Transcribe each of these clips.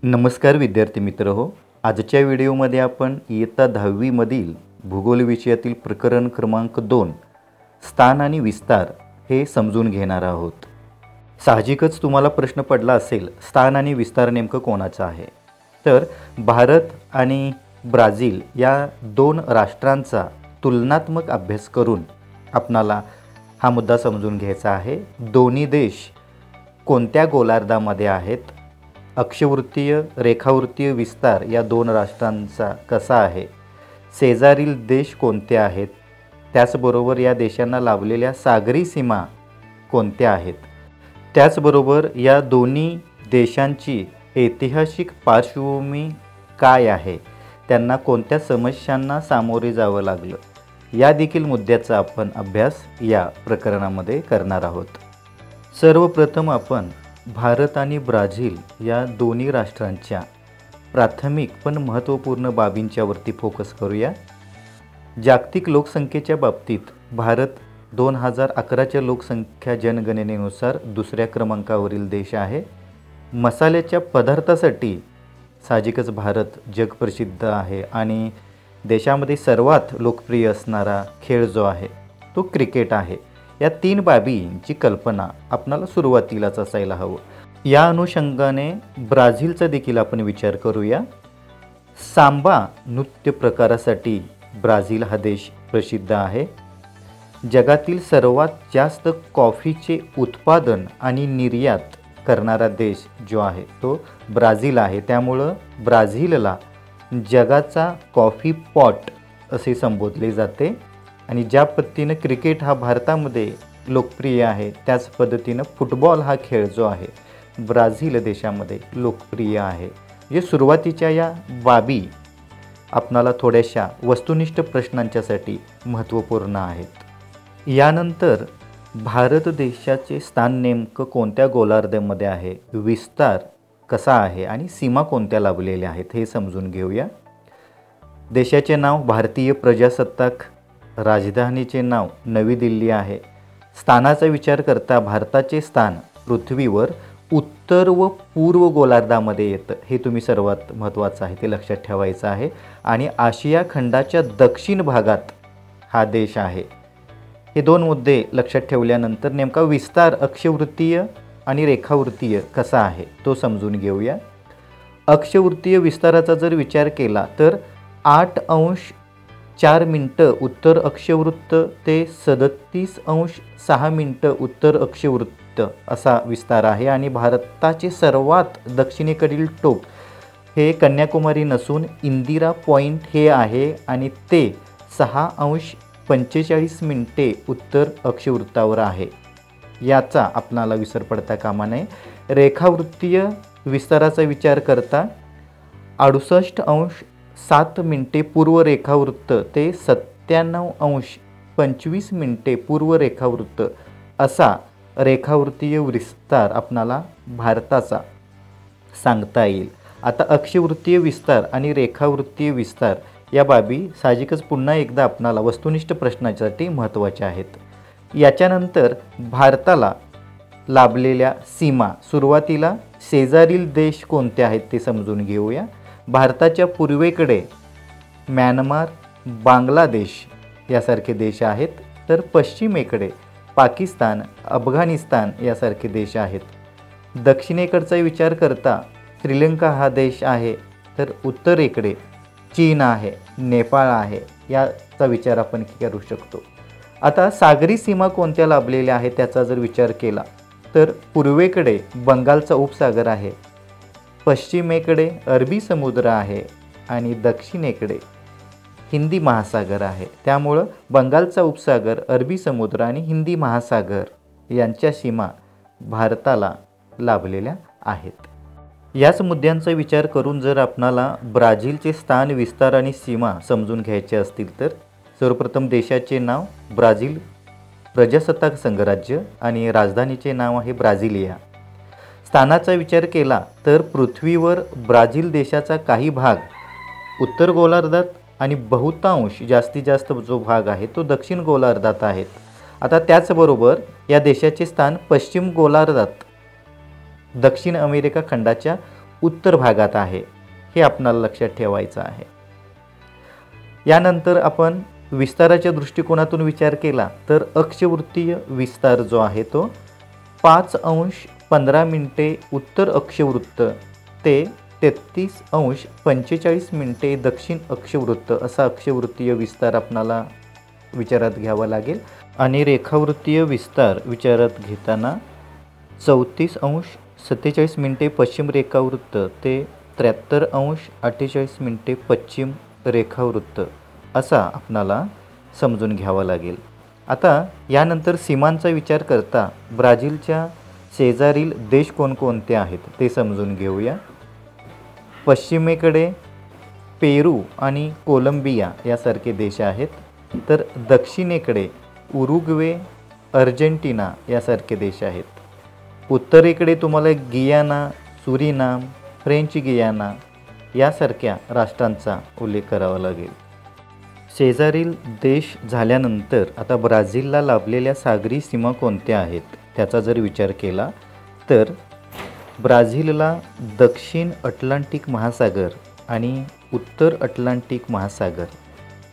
नमस्कार विद्यार्थी मित्र हो. आजच्या व्हिडिओमध्ये आपण इयत्ता 10वी मधील भूगोल विषयातील प्रकरण क्रमांक 2 स्थान आणि विस्तार हे समजून घेणार आहोत. साहजिकच तुम्हाला प्रश्न पडला असेल, स्थान आणि विस्तार नेमकं कोणाचं आहे? तर भारत आणि ब्राझील या दोन राष्ट्रांचा तुलनात्मक अभ्यास करून आपणाला हा मुद्दा समजून घ्यायचा आहे. दोन्ही देश कोणत्या गोलार्धामध्ये आहेत, अक्षवृत्तीय रेखावृत्तीय विस्तार या दोन राष्ट्रांचा कसा आहे, शेजारील देश कोणते आहेत, त्याचबरोबर या देशांना लाभलेल्या सागरी सीमा कोणत्या आहेत, त्याचबरोबर या दोन्ही देशांची ऐतिहासिक पार्श्वभूमी काय आहे, त्यांना कोणत्या समस्यांना सामोरे जावं लागलं, या देखील मुद्द्याचा आपण अभ्यास या प्रकरणामध्ये करणार आहोत. सर्वप्रथम आपण भारत आणि ब्राझील या दोन्ही राष्ट्रांच्या प्राथमिक पण महत्त्वपूर्ण बाबींच्यावरती फोकस करूया. जागतिक लोकसंख्येच्या बाबतीत भारत 2011च्या लोकसंख्या जनगणनेनुसार दुसऱ्या क्रमांकावरील देश आहे. मसाल्याच्या पदार्थासाठी साहजिकच भारत जगप्रसिद्ध आहे आणि देशामध्ये सर्वात लोकप्रिय असणारा खेळ जो आहे तो क्रिकेट आहे. या तीन बाबींची कल्पना आपणाला सुरुवातीलाच असायला हवं. या अनुषंगाने ब्राझीलचा देखील आपण विचार करूया. सांबा नृत्य प्रकारासाठी ब्राझील हा देश प्रसिद्ध आहे. जगातील सर्वात जास्त कॉफीचे उत्पादन आणि निर्यात करणारा देश जो आहे तो ब्राझील आहे. त्यामुळं ब्राझीलला जगाचा कॉफी पॉट असे संबोधले जाते. आणि ज्या पद्धतीनं क्रिकेट हा भारतामध्ये लोकप्रिय आहे, त्याच पद्धतीनं फुटबॉल हा खेळ जो आहे ब्राझील देशामध्ये लोकप्रिय आहे. जे सुरुवातीच्या या बाबी आपणाला थोड्याशा वस्तुनिष्ठ प्रश्नांच्यासाठी महत्त्वपूर्ण आहेत. यानंतर भारत देशाचे स्थान नेमकं कोणत्या गोलार्धामध्ये आहे, विस्तार कसा आहे आणि सीमा कोणत्या लाभलेल्या आहेत हे समजून घेऊया. देशाचे नाव भारतीय प्रजासत्ताक, राजधानीचे नाव नवी दिल्ली आहे. स्थानाचा विचार करता भारताचे स्थान पृथ्वीवर उत्तर व पूर्व गोलार्धामध्ये येतं. हे तुम्ही सर्वात महत्त्वाचं आहे, ते लक्षात ठेवायचं आहे. आणि आशिया खंडाच्या दक्षिण भागात हा देश आहे. हे दोन मुद्दे लक्षात ठेवल्यानंतर नेमका विस्तार अक्षवृत्तीय आणि रेखावृत्तीय कसा आहे तो समजून घेऊया. अक्षवृत्तीय विस्ताराचा जर विचार केला तर 8°4' उत्तर अक्षवृत्त ते 37°6' उत्तर अक्षवृत्त असा विस्तार आहे. आणि भारताचे सर्वात दक्षिणेकडील टोक हे कन्याकुमारी नसून इंदिरा पॉईंट हे आहे आणि ते 6°45' उत्तर अक्षवृत्तावर आहे. याचा आपणाला विसर पडता कामा नये. रेखावृत्तीय विस्ताराचा विचार करता 68°7' पूर्व रेखावृत्त ते 97°25' पूर्व रेखावृत्त असा रेखावृत्तीय विस्तार आपणाला भारताचा सांगता येईल. आता अक्षवृत्तीय विस्तार आणि रेखावृत्तीय विस्तार या बाबी साहजिकच पुन्हा एकदा आपणाला वस्तुनिष्ठ प्रश्नासाठी महत्त्वाच्या आहेत. याच्यानंतर भारताला लाभलेल्या सीमा, सुरुवातीला शेजारील देश कोणते आहेत ते समजून घेऊया. भारताच्या पूर्वेकडे म्यानमार, बांगलादेश यासारखे देश आहेत, तर पश्चिमेकडे पाकिस्तान, अफगाणिस्तान यासारखे देश आहेत. दक्षिणेकडचा विचार करता श्रीलंका हा देश आहे, तर उत्तरेकडे चीन आहे, नेपाळ आहे. याचा विचार आपण करू शकतो. आता सागरी सीमा कोणत्या लाभलेल्या आहेत त्याचा जर विचार केला तर पूर्वेकडे बंगालचा उपसागर आहे, पश्चिमेकडे अरबी समुद्र आहे आणि दक्षिणेकडे हिंदी महासागर आहे. त्यामुळं बंगालचा उपसागर, अरबी समुद्र आणि हिंदी महासागर यांच्या सीमा भारताला लाभलेल्या आहेत. याच मुद्द्यांचा विचार करून जर आपणाला ब्राझीलचे स्थान, विस्तार आणि सीमा समजून घ्यायचे असतील तर सर्वप्रथम देशाचे नाव ब्राझील प्रजासत्ताक संघराज्य आणि राजधानीचे नाव आहे ब्राझिलिया. स्थानाचा विचार केला तर पृथ्वीवर ब्राझील देशाचा काही भाग उत्तर गोलार्धात आणि बहुतांश जास्तीत जास्त जो भाग आहे तो दक्षिण गोलार्धात आहेत. आता त्याचबरोबर या देशाचे स्थान पश्चिम गोलार्धात दक्षिण अमेरिका खंडाच्या उत्तर भागात आहे, हे आपणाला लक्षात ठेवायचं आहे. यानंतर आपण विस्ताराच्या दृष्टिकोनातून विचार केला तर अक्षवृत्तीय विस्तार जो आहे तो 5°15' उत्तर अक्षवृत्त ते 33°45' दक्षिण अक्षवृत्त असा अक्षवृत्तीय विस्तार आपणाला विचारात घ्यावा लागेल. आणि रेखावृत्तीय विस्तार विचारात घेताना 34°47' पश्चिम रेखावृत्त ते 73°48' पश्चिम रेखावृत्त असा आपणाला समजून घ्यावा लागेल. आता यानंतर सीमांचा विचार करता ब्राझीलच्या शेजारील देश कोणकोणते आहेत ते समजून घेऊया. पश्चिमेकडे पेरू आणि कोलंबिया यासारखे देश आहेत, तर दक्षिणेकडे उरुग्वे, अर्जेंटिना यासारखे देश आहेत. उत्तरेकडे तुम्हाला गियाना, सुरिनाम, फ्रेंच गियाना यासारख्या राष्ट्रांचा उल्लेख करावा लागेल. शेजारील देश झाल्यानंतर आता ब्राझीलला लाभलेल्या सागरी सीमा कोणत्या आहेत त्याचा जर विचार केला तर ब्राझीलला दक्षिण अटलांटिक महासागर आणि उत्तर अटलांटिक महासागर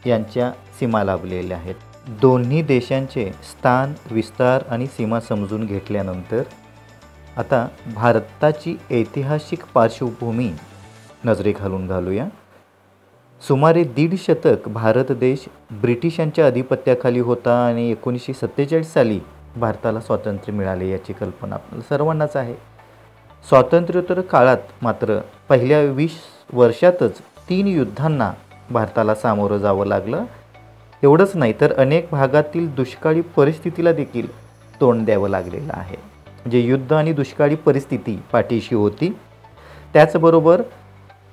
यांच्या सीमा लाभलेल्या आहेत. दोन्ही देशांचे स्थान, विस्तार आणि सीमा समजून घेतल्यानंतर आता भारताची ऐतिहासिक पार्श्वभूमी नजरेखालून घालूया. सुमारे 1.5 शतक भारत देश ब्रिटिशांच्या अधिपत्याखाली होता आणि 1947 साली भारताला स्वातंत्र्य मिळाले याची कल्पना आपल्याला सर्वांनाच आहे. स्वातंत्र्योत्तर काळात मात्र पहिल्या 20 वर्षातच 3 युद्धांना भारताला सामोरं जावं लागलं. एवढंच नाही तर अनेक भागातील दुष्काळी परिस्थितीला देखील तोंड द्यावं लागलेलं आहे. म्हणजे युद्ध आणि दुष्काळी परिस्थिती पाठीशी होती. त्याचबरोबर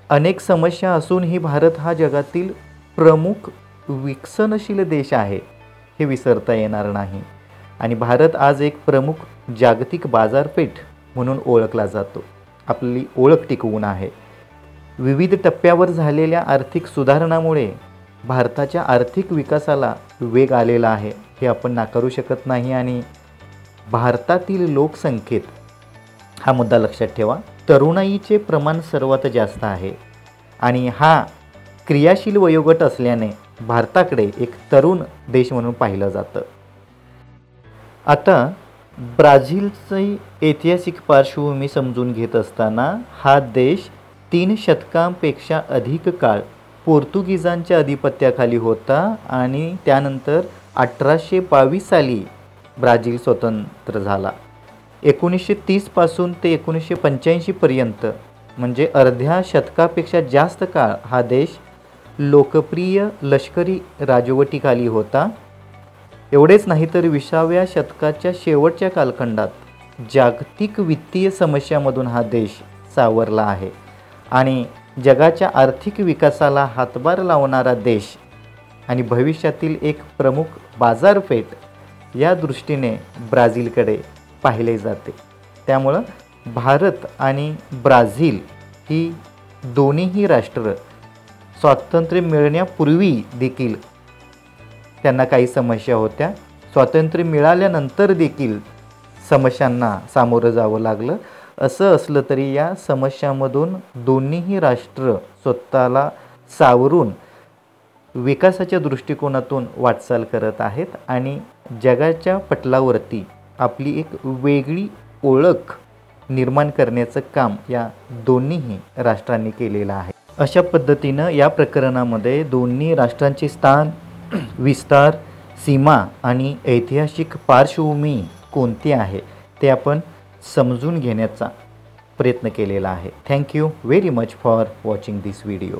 अनेक समस्या असूनही भारत हा जगातील प्रमुख विकसनशील देश आहे हे विसरता येणार नाही. आणि भारत आज एक प्रमुख जागतिक बाजारपेठ म्हणून ओळखला जातो. आपली ओळख टिकवून आहे. विविध टप्प्यावर झालेल्या आर्थिक सुधारणामुळे भारताच्या आर्थिक विकासाला वेग आलेला आहे हे आपण नाकारू शकत नाही. आणि भारतातील लोकसंख्येत हा मुद्दा लक्षात ठेवा, तरुणाईचे प्रमाण सर्वात जास्त आहे आणि हा क्रियाशील वयोगट असल्याने भारताकडे एक तरुण देश म्हणून पाहिलं जातं. आता ब्राझीलची ऐतिहासिक पार्श्वभूमी समजून घेत असताना हा देश 3 शतकांपेक्षा अधिक काळ पोर्तुगीजांच्या अधिपत्याखाली होता आणि त्यानंतर 1822 साली ब्राझील स्वतंत्र झाला. 1930 पासून ते 1985 पर्यंत म्हणजे अर्ध्या शतकापेक्षा जास्त काळ हा देश लोकप्रिय लष्करी राजवटीखाली होता. एवढेच नाही तर 20व्या शतकाच्या शेवटच्या कालखंडात जागतिक वित्तीय समस्यामधून हा देश सावरला आहे आणि जगाच्या आर्थिक विकासाला हातभार लावणारा देश आणि भविष्यातील एक प्रमुख बाजारपेठ या दृष्टीने ब्राझीलकडे पाहिले जाते. त्यामुळं भारत आणि ब्राझील ही दोन्हीही राष्ट्र स्वातंत्र्य मिळण्यापूर्वी देखील त्यांना काही समस्या होत्या. स्वातंत्र्य मिळाल्यानंतर देखील समस्यांना सामोरं जावं लागलं. असं असलं तरी या समस्यांमधून दोन्हीही राष्ट्र स्वतःला सावरून विकासाच्या दृष्टिकोनातून वाटचाल करत आहेत आणि जगाच्या पटलावरती आपली एक वेगळी ओळख निर्माण करण्याचं काम या दोन्हीही राष्ट्रांनी केलेलं आहे. अशा पद्धतीनं या प्रकरणामध्ये दोन्ही राष्ट्रांचे स्थान, विस्तार, सीमा आणि ऐतिहासिक पार्श्वभूमी कोणती आहे ते आपण समजून घेण्याचा प्रयत्न केलेला आहे. Thank you very much for watching this video.